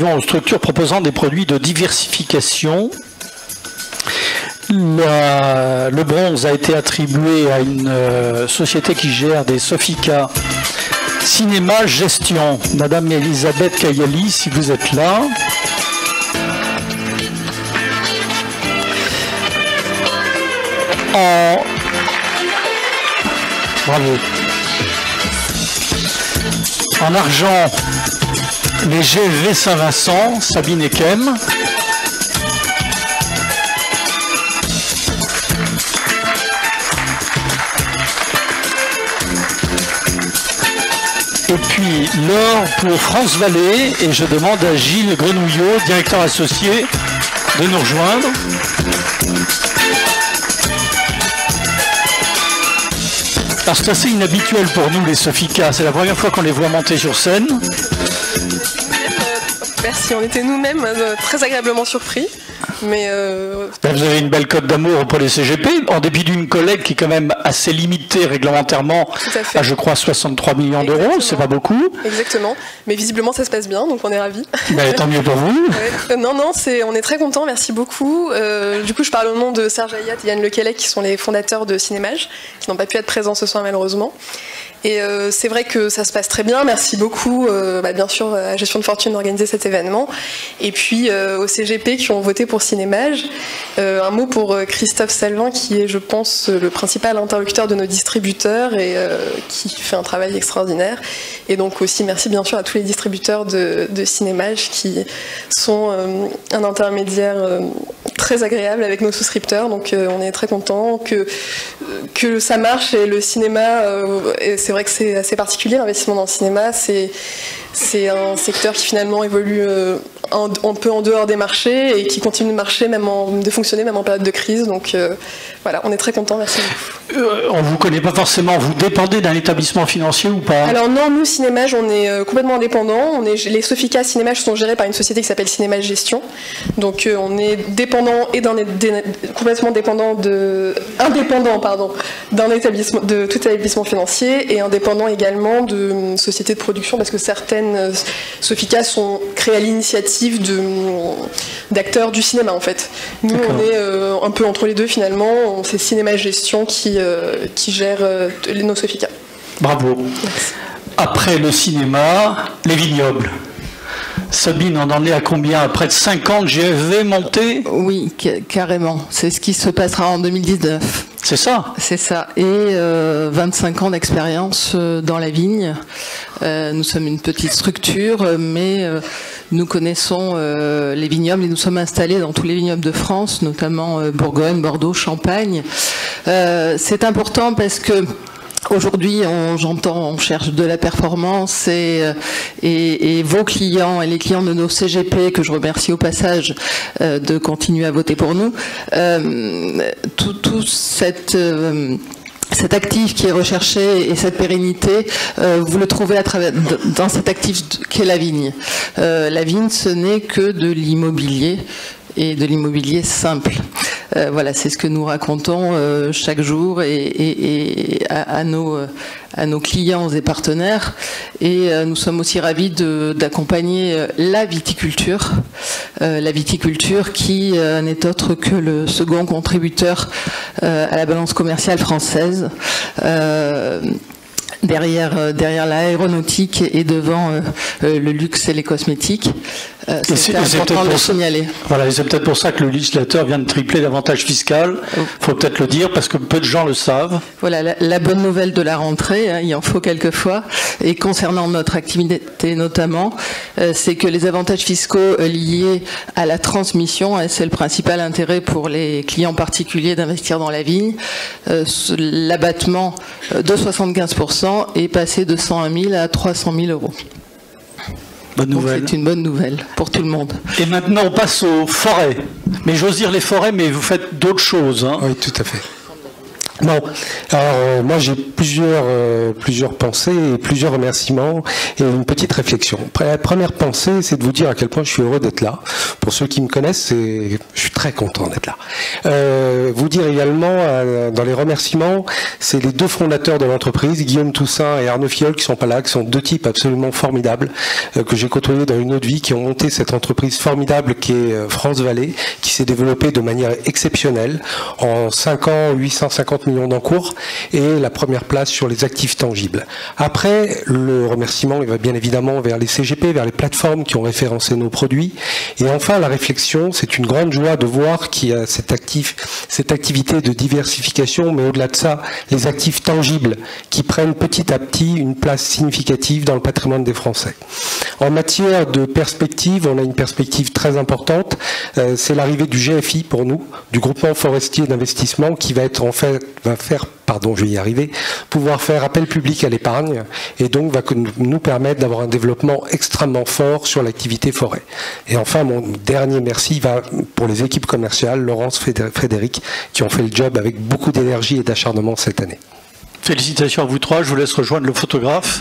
arrivons aux structures proposant des produits de diversification. Le bronze a été attribué à une société qui gère des Sofica Cinéma Gestion. Madame Elisabeth Kayali, si vous êtes là. Bravo. En argent, les GV Saint-Vincent, Sabine Ekem. Et puis l'or pour France Vallée, et je demande à Gilles Grenouillot, directeur associé, de nous rejoindre. Alors c'est assez inhabituel pour nous les Sofica, c'est la première fois qu'on les voit monter sur scène. Merci, on était nous-mêmes très agréablement surpris. Mais vous avez une belle cote d'amour pour les CGP, en dépit d'une collègue qui est quand même assez limitée réglementairement à, je crois, 63 millions d'euros, c'est pas beaucoup. Exactement, mais visiblement ça se passe bien, donc on est ravis. Tant mieux pour vous. Non, on est très contents, merci beaucoup. Du coup, je parle au nom de Serge Ayat et Yann Lequelec, qui sont les fondateurs de Cinémage, qui n'ont pas pu être présents ce soir malheureusement. Et c'est vrai que ça se passe très bien. Merci beaucoup, bien sûr, à Gestion de Fortune d'organiser cet événement. Et puis aux CGP qui ont voté pour Cinémage. Un mot pour Christophe Salvin, qui est, je pense, le principal interlocuteur de nos distributeurs et qui fait un travail extraordinaire. Et donc aussi, merci bien sûr à tous les distributeurs de Cinémage qui sont un intermédiaire très agréable avec nos souscripteurs. Donc on est très contents que ça marche. Et le cinéma, c'est vrai que c'est assez particulier, l'investissement dans le cinéma. C'est un secteur qui finalement évolue un peu en dehors des marchés et qui continue de marcher, de fonctionner même en période de crise. Donc voilà, on est très contents, merci beaucoup. On ne vous connaît pas forcément, vous dépendez d'un établissement financier ou pas? Alors non, nous, Cinémage, on est complètement indépendants. Les Sofica Cinémage sont gérés par une société qui s'appelle Cinémage Gestion. Donc on est dépendant et complètement indépendant d'un établissement, de tout établissement financier, et indépendant également de sociétés de production, parce que certaines Sofica sont créées à l'initiative d'acteurs du cinéma en fait. Nous, on est un peu entre les deux finalement. C'est Cinéma Gestion qui gère nos Sofica. Bravo. Merci. Après le cinéma, les vignobles. Sabine, on en est à combien? Près de 50 GFV montés? Oui, carrément. C'est ce qui se passera en 2019. C'est ça? C'est ça. Et 25 ans d'expérience dans la vigne. Nous sommes une petite structure, mais nous connaissons les vignobles et nous sommes installés dans tous les vignobles de France, notamment Bourgogne, Bordeaux, Champagne. C'est important parce que aujourd'hui, on cherche de la performance et vos clients et les clients de nos CGP, que je remercie au passage de continuer à voter pour nous, tout cet actif qui est recherché et cette pérennité, vous le trouvez dans cet actif qu'est la vigne. La vigne, ce n'est que de l'immobilier, et de l'immobilier simple. Voilà, c'est ce que nous racontons chaque jour et à nos clients et partenaires. Et nous sommes aussi ravis d'accompagner la viticulture qui n'est autre que le second contributeur à la balance commerciale française. Derrière l'aéronautique et devant le luxe et les cosmétiques. C'est important de le signaler. Voilà, et c'est peut-être pour ça que le législateur vient de tripler l'avantage fiscal. Il faut peut-être le dire parce que peu de gens le savent. Voilà, la bonne nouvelle de la rentrée, il en faut quelquefois. Et concernant notre activité notamment, c'est que les avantages fiscaux liés à la transmission, c'est le principal intérêt pour les clients particuliers d'investir dans la vigne. L'abattement de 75% est passé de 101 000 à 300 000 euros. Bonne nouvelle. C'est une bonne nouvelle pour tout le monde. Et maintenant, on passe aux forêts. Mais j'ose dire les forêts, mais vous faites d'autres choses. Hein. Oui, tout à fait. Non, alors moi j'ai plusieurs pensées et plusieurs remerciements et une petite réflexion. La première pensée, c'est de vous dire à quel point je suis heureux d'être là. Pour ceux qui me connaissent, je suis très content d'être là. Vous dire également, dans les remerciements, c'est les deux fondateurs de l'entreprise, Guillaume Toussaint et Arnaud Fiol, qui sont pas là, qui sont deux types absolument formidables, que j'ai côtoyés dans une autre vie, qui ont monté cette entreprise formidable qui est France Vallée, qui s'est développée de manière exceptionnelle. En 5 ans, 850 millions d'encours et la première place sur les actifs tangibles. Après, le remerciement, il va bien évidemment vers les CGP, vers les plateformes qui ont référencé nos produits. Et enfin, la réflexion, c'est une grande joie de voir qu'il y a cette activité de diversification, mais au-delà de ça, les actifs tangibles qui prennent petit à petit une place significative dans le patrimoine des Français. En matière de perspective, on a une perspective très importante, c'est l'arrivée du GFI pour nous, du groupement forestier d'investissement qui va pouvoir faire appel public à l'épargne et donc va nous permettre d'avoir un développement extrêmement fort sur l'activité forêt. Et enfin, mon dernier merci va pour les équipes commerciales, Laurence, Frédéric, qui ont fait le job avec beaucoup d'énergie et d'acharnement cette année. Félicitations à vous trois, je vous laisse rejoindre le photographe.